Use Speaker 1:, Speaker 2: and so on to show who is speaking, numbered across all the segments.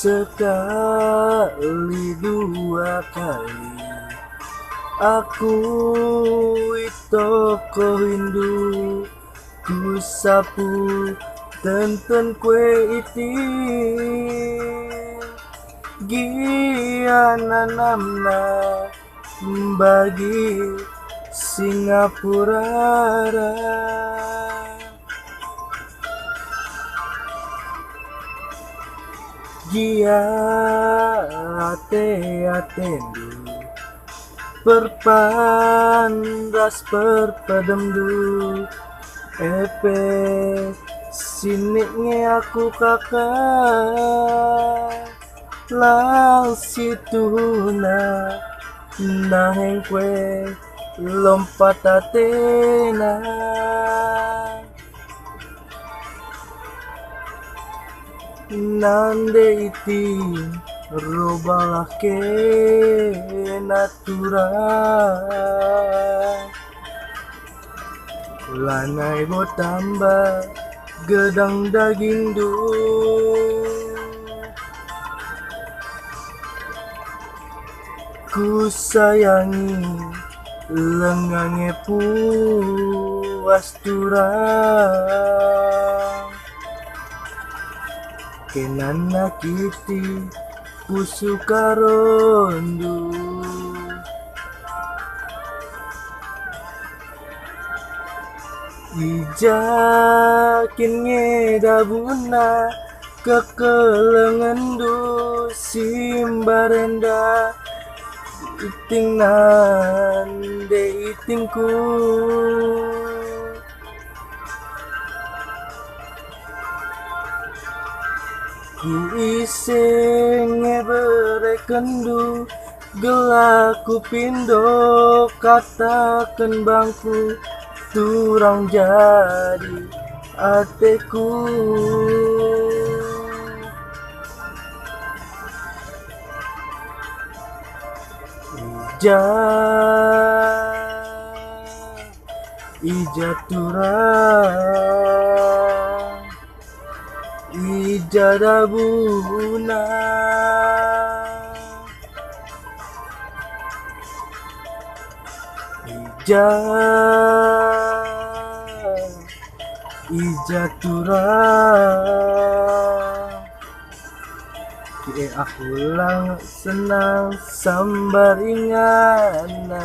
Speaker 1: Sekali dua kali aku toko Hindu ku sapu tenten kue iti giana namna bagi Singapura Gia atendu perpandas perpademdu epe siniknya aku kakak lang situna naheng kue lompat atena nande iti robalah ke natural lanai bo tambah gedang daging du ku sayangi lengange puas turang kenana kiti pusu karondu ijakin ngedabuna kekelengendu simbarenda iting nande itingku ku iseng berekendu gelaku pindo katakan bangku turang jadi ateku ija turang ija dabuna ija turang Kie aku lang senang sambar ingana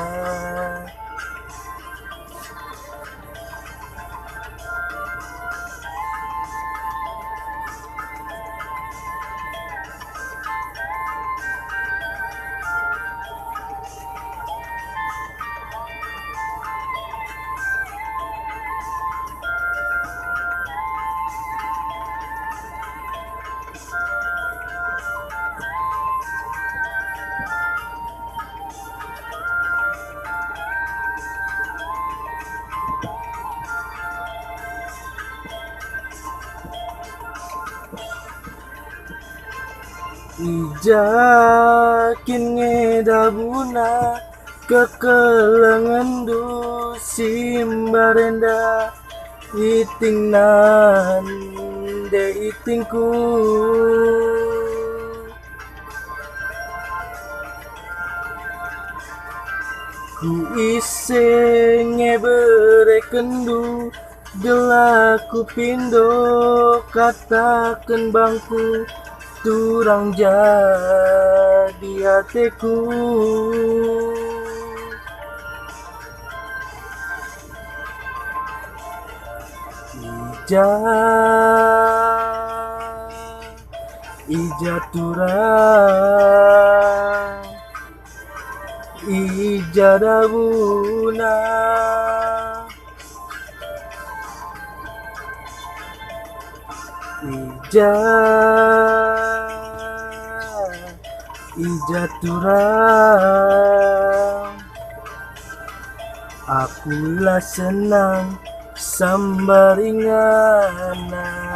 Speaker 1: ijakin ngedabuna kekelengendu simbarenda iting nande itingku ku iseng berekendu gelaku pindo katakan bangku turang jadi hatiku ija turang ija dabuna ija turang akulah senang sambar ingana